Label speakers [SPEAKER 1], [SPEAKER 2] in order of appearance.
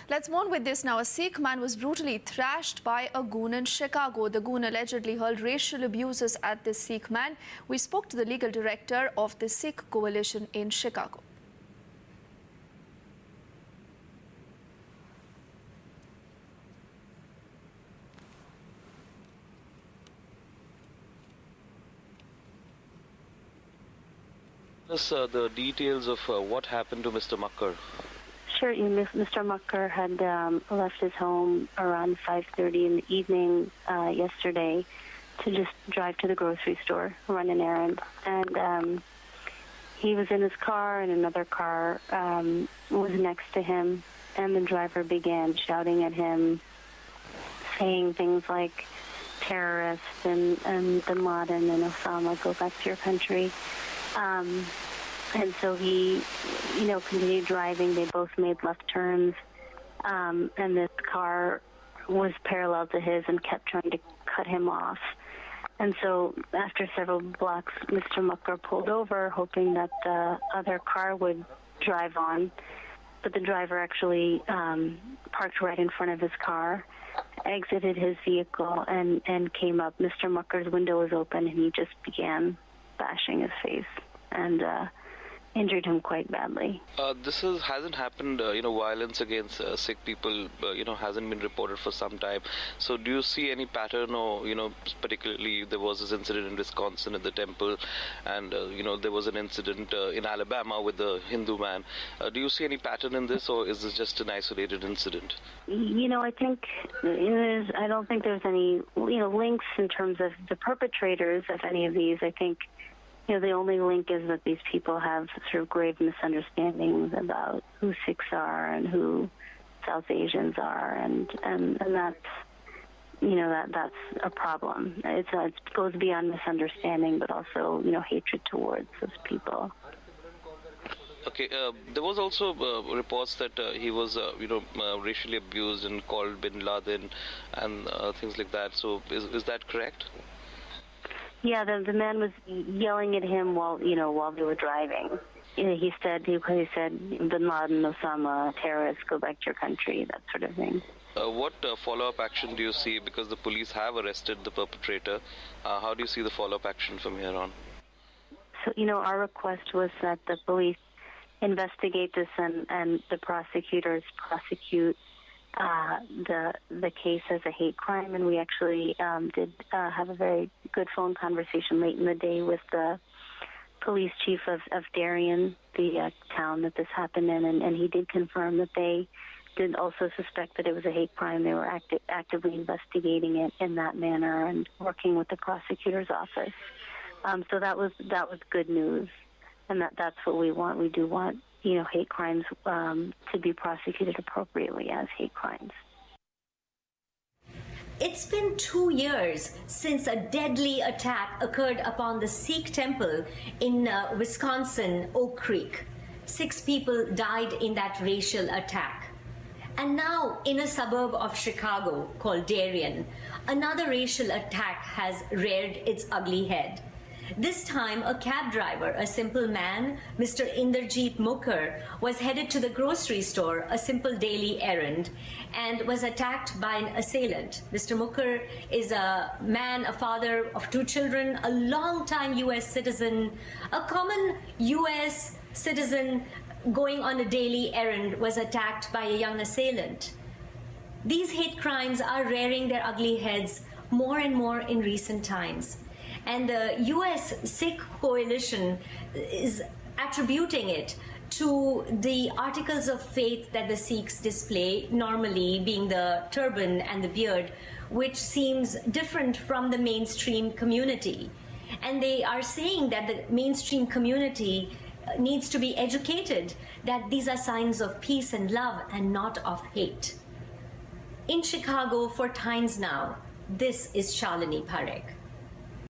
[SPEAKER 1] Let's move on with this now. A Sikh man was brutally thrashed by a goon in Chicago. The goon allegedly hurled racial abuses at this Sikh man. We spoke to the legal director of the Sikh coalition in Chicago.
[SPEAKER 2] The details of what happened to Mr. Mukker.
[SPEAKER 3] Sure, Mr. Mukker had left his home around 5:30 in the evening yesterday to just drive to the grocery store, run an errand. And he was in his car, and another car was next to him, and the driver began shouting at him, saying things like terrorists and bin Laden and Osama, go back to your country. And so he, continued driving. They both made left turns, and this car was parallel to his and kept trying to cut him off. And so after several blocks, Mr. Mukker pulled over, hoping that the other car would drive on. But the driver actually parked right in front of his car, exited his vehicle, and came up. Mr. Mukker's window was open, and he just began bashing his face and injured him quite badly.
[SPEAKER 2] This hasn't happened, violence against Sikh people, hasn't been reported for some time. So do you see any pattern, or, particularly there was this incident in Wisconsin at the temple, and, there was an incident in Alabama with the Hindu man. Do you see any pattern in this, or is this just an isolated incident?
[SPEAKER 3] I think I don't think there's any, links in terms of the perpetrators of any of these. I think the only link is that these people have sort of grave misunderstandings about who Sikhs are and who South Asians are, and that's that's a problem. It goes beyond misunderstanding, but also hatred towards those people.
[SPEAKER 2] Okay, there was also reports that he was racially abused and called bin Laden and things like that. So is that correct?
[SPEAKER 3] Yeah, the man was yelling at him while they were driving. He said bin Laden, Osama, terrorists, go back to your country, that sort of thing.
[SPEAKER 2] What follow-up action do you see? Because the police have arrested the perpetrator. How do you see the follow-up action from here on?
[SPEAKER 3] So, our request was that the police investigate this and the prosecutors prosecute the case as a hate crime, and we actually did have a very good phone conversation late in the day with the police chief of Darien, the town that this happened in, and he did confirm that they did also suspect that it was a hate crime. They were actively investigating it in that manner and working with the prosecutor's office. So that was good news, and that's what we want. We do want hate crimes to be prosecuted appropriately as hate crimes.
[SPEAKER 4] It's been 2 years since a deadly attack occurred upon the Sikh temple in Wisconsin, Oak Creek. 6 people died in that racial attack. And now, in a suburb of Chicago called Darien, another racial attack has reared its ugly head. This time, a cab driver, a simple man, Mr. Inderjit Mukker, was headed to the grocery store, a simple daily errand, and was attacked by an assailant. Mr. Mukker is a man, a father of 2 children, a long-time U.S. citizen, a common U.S. citizen going on a daily errand, was attacked by a young assailant. These hate crimes are rearing their ugly heads more and more in recent times. And the U.S. Sikh coalition is attributing it to the articles of faith that the Sikhs display, normally being the turban and the beard, which seems different from the mainstream community. And they are saying that the mainstream community needs to be educated that these are signs of peace and love and not of hate. In Chicago for times now, this is Shalini Parekh.